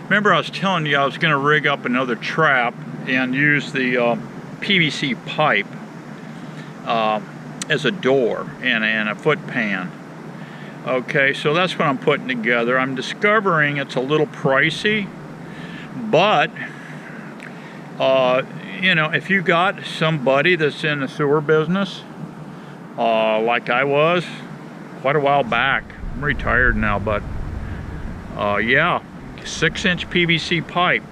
Remember I was telling you I was going to rig up another trap and use the PVC pipe as a door and a foot pan. Okay, so that's what I'm putting together. I'm discovering it's a little pricey, but you know, if you got somebody that's in the sewer business, like I was quite a while back, I'm retired now, but yeah, 6-inch PVC pipe.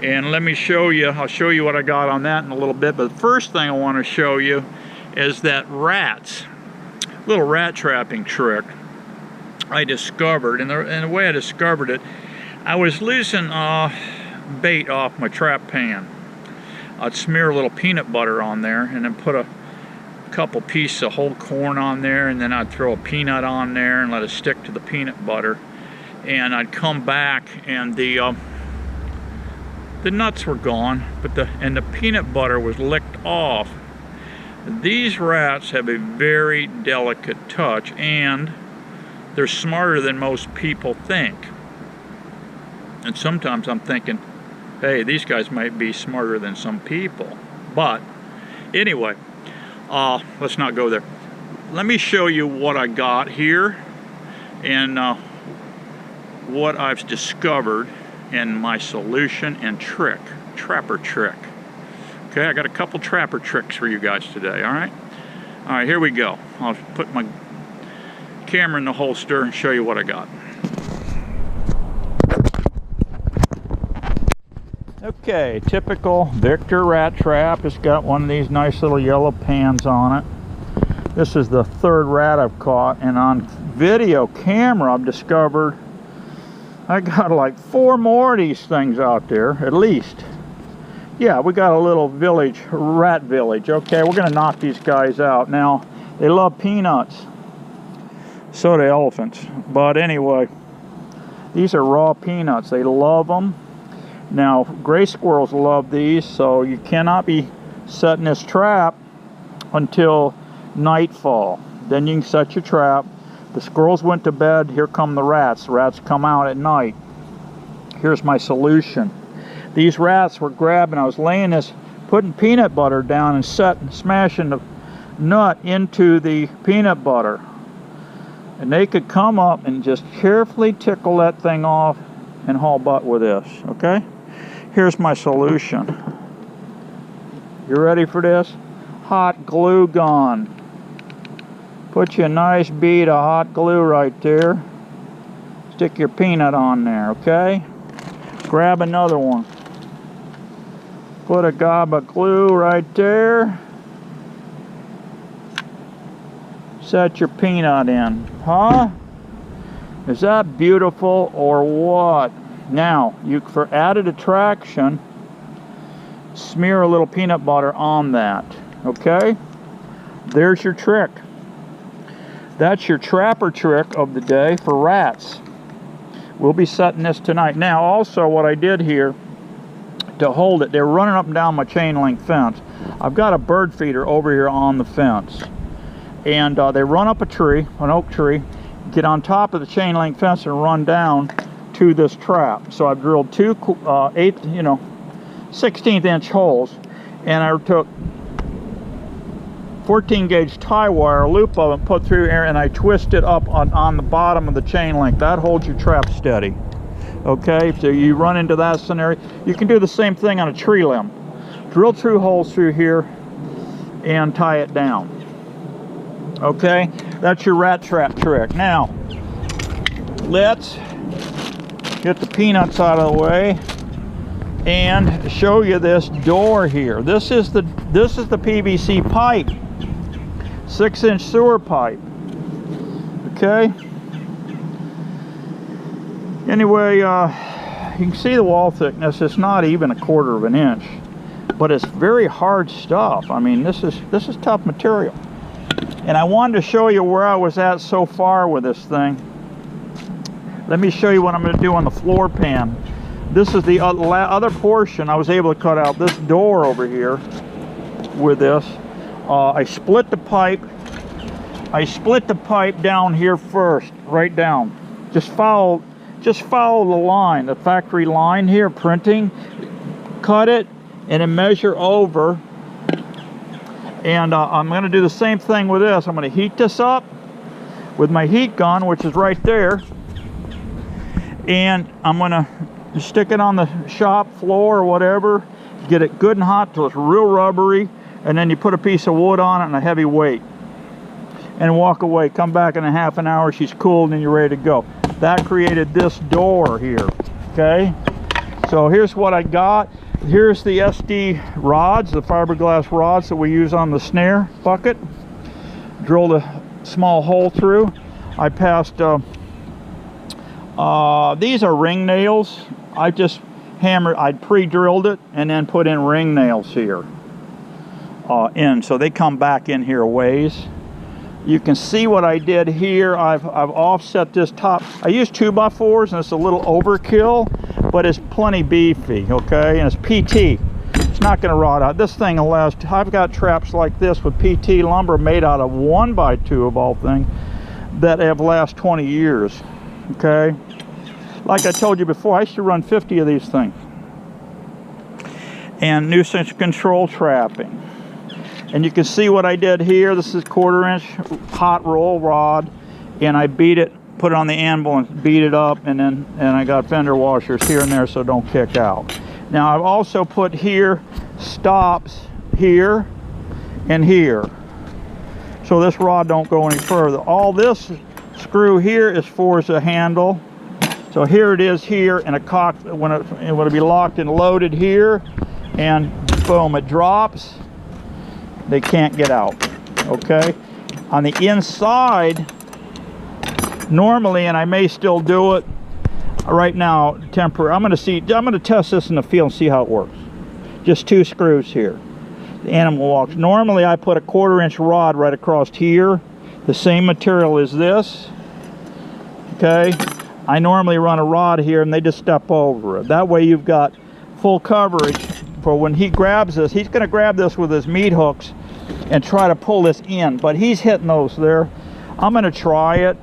And let me show you, I'll show you what I got on that in a little bit, but the first thing I want to show you is that little rat trapping trick I discovered. And the way I discovered it, I was losing bait off my trap pan. I'd smear a little peanut butter on there and then put a couple pieces of whole corn on there, and then I'd throw a peanut on there and let it stick to the peanut butter. And I'd come back and the nuts were gone, but the peanut butter was licked off. These rats have a very delicate touch, and they're smarter than most people think. And sometimes I'm thinking, hey, these guys might be smarter than some people. But anyway, let's not go there. Let me show you what I got here and what I've discovered in my solution and trapper trick. Okay, I got a couple trapper tricks for you guys today, all right? All right, here we go. I'll put my camera in the holster and show you what I got. Okay, typical Victor rat trap. It's got one of these nice little yellow pans on it. This is the third rat I've caught, and on video camera I've discovered I got like 4 more of these things out there, at least. Yeah, we got a little village, rat village. Okay, we're gonna knock these guys out. Now, they love peanuts. So do elephants. But anyway, these are raw peanuts. They love them. Now, gray squirrels love these, so you cannot be setting this trap until nightfall. Then you can set your trap. The squirrels went to bed, here come the rats. The rats come out at night. Here's my solution. These rats were grabbing, I was laying this, putting peanut butter down and smashing the nut into the peanut butter. And they could come up and just carefully tickle that thing off and haul butt with this, okay? Here's my solution. You ready for this? Hot glue gun. Put you a nice bead of hot glue right there. Stick your peanut on there, okay? Grab another one. Put a gob of glue right there. Set your peanut in. Huh? Is that beautiful or what? Now, for added attraction, smear a little peanut butter on that. Okay? There's your trick. That's your trapper trick of the day for rats. We'll be setting this tonight. Now, also what I did here to hold it, they're running up and down my chain link fence. I've got a bird feeder over here on the fence. And they run up a tree, an oak tree, get on top of the chain link fence and run down to this trap. So I've drilled two 16th inch holes, and I took 14 gauge tie wire, a loop of it, put through here, and I twist it up on the bottom of the chain link. That holds your trap steady. Okay, so you run into that scenario. You can do the same thing on a tree limb. Drill through holes through here and tie it down. Okay, that's your rat trap trick. Now, let's get the peanuts out of the way and show you this door here. This is the PVC pipe, 6-inch sewer pipe. Okay. Anyway, you can see the wall thickness. It's not even 1/4 of an inch, but it's very hard stuff. I mean, this is tough material. And I wanted to show you where I was at so far with this thing. Let me show you what I'm going to do on the floor pan. This is the other portion. I was able to cut out this door over here with this. I split the pipe. I split the pipe down here first, right down. Just follow just follow the line, the factory line here, printing, cut it, and then measure over. And I'm going to do the same thing with this. I'm going to heat this up with my heat gun, which is right there, and I'm going to stick it on the shop floor or whatever, get it good and hot till it's real rubbery, and then you put a piece of wood on it and a heavy weight, and walk away. Come back in a half an hour, she's cooled, and you're ready to go. That created this door here, okay? So here's what I got. Here's the SD rods, the fiberglass rods that we use on the snare bucket. Drilled a small hole through. I passed, these are ring nails. I just hammered, I pre-drilled it and then put in ring nails here so they come back in here a ways. You can see what I did here. I've offset this top. I used 2x4s, and it's a little overkill, but it's plenty beefy, okay? And it's PT. It's not going to rot out. This thing will last. I've got traps like this with PT lumber made out of 1x2 of all things that have last 20 years, okay? Like I told you before, I used to run 50 of these things. And nuisance control trapping. And you can see what I did here. This is 1/4 inch hot roll rod, and I beat it, put it on the anvil and beat it up, and I got fender washers here and there so don't kick out. Now I've also put here stops here and here, so this rod don't go any further. All this screw here is for the handle. So here it is here, and a cock when it would be locked and loaded here, and boom, it drops. They can't get out, okay? On the inside, normally, and I may still do it right now, temporary. I'm gonna test this in the field and see how it works. Just 2 screws here. The animal walks. Normally, I put a 1/4 inch rod right across here. The same material as this, okay? I normally run a rod here, and they just step over it. That way, you've got full coverage for when he grabs this. He's gonna grab this with his meat hooks and try to pull this in, but he's hitting those there. I'm going to try it.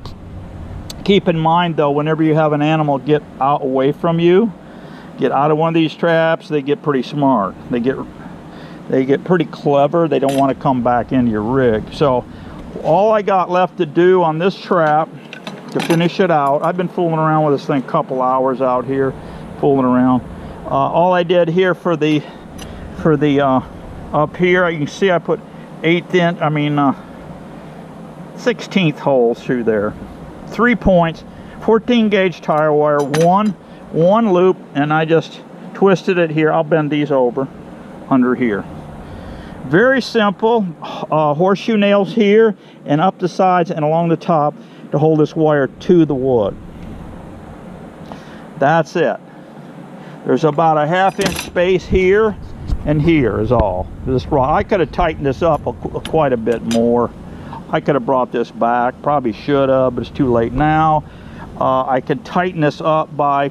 Keep in mind though, whenever you have an animal get out away from you, get out of one of these traps, they get pretty smart. They get pretty clever. They don't want to come back into your rig. So all I got left to do on this trap to finish it out, I've been fooling around with this thing a couple hours out here, fooling around. All I did here for the up here, you can see I put 16th holes through there. 3 points, 14 gauge tire wire, one loop, and I just twisted it here. I'll bend these over under here. Very simple. Horseshoe nails here and up the sides and along the top to hold this wire to the wood. That's it. There's about a 1/2 inch space here and here is all. This rod, I could have tightened this up quite a bit more. I could have brought this back, probably should have, but it's too late now. I could tighten this up by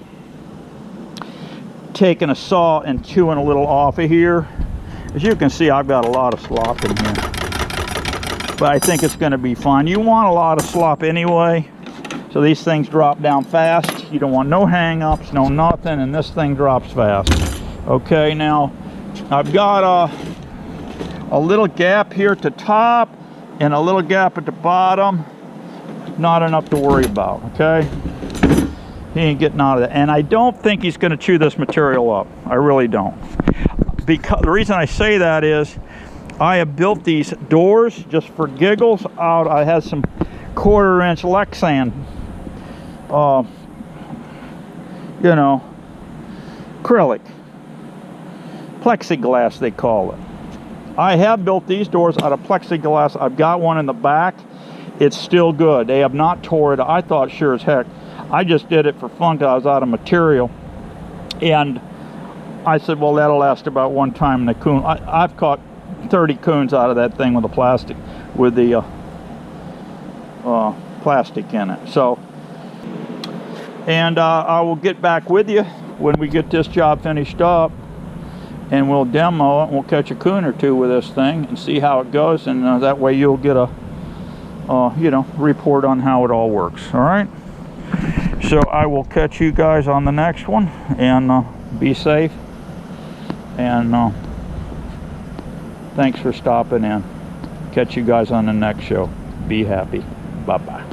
taking a saw and chewing a little off of here. As you can see, I've got a lot of slop in here, but I think it's going to be fine. You want a lot of slop anyway, so these things drop down fast. You don't want no hang-ups, no nothing, and this thing drops fast. Okay, now I've got a little gap here at the top and a little gap at the bottom. Not enough to worry about, okay? He ain't getting out of that. And I don't think he's going to chew this material up. I really don't. Because the reason I say that is I have built these doors just for giggles out. I had some 1/4 inch Lexan, you know, acrylic. Plexiglass they call it. I have built these doors out of plexiglass. I've got one in the back. It's still good. They have not tore it. I thought sure as heck. I just did it for fun because I was out of material. And I said, well, that'll last about one time in the coon. I've caught 30 coons out of that thing with the plastic, with the plastic in it. So, and I will get back with you when we get this job finished up, and we'll demo it, and we'll catch a coon or two with this thing and see how it goes, and that way you'll get a you know, report on how it all works. All right. So I will catch you guys on the next one, and be safe, and thanks for stopping in. Catch you guys on the next show. Be happy. Bye-bye.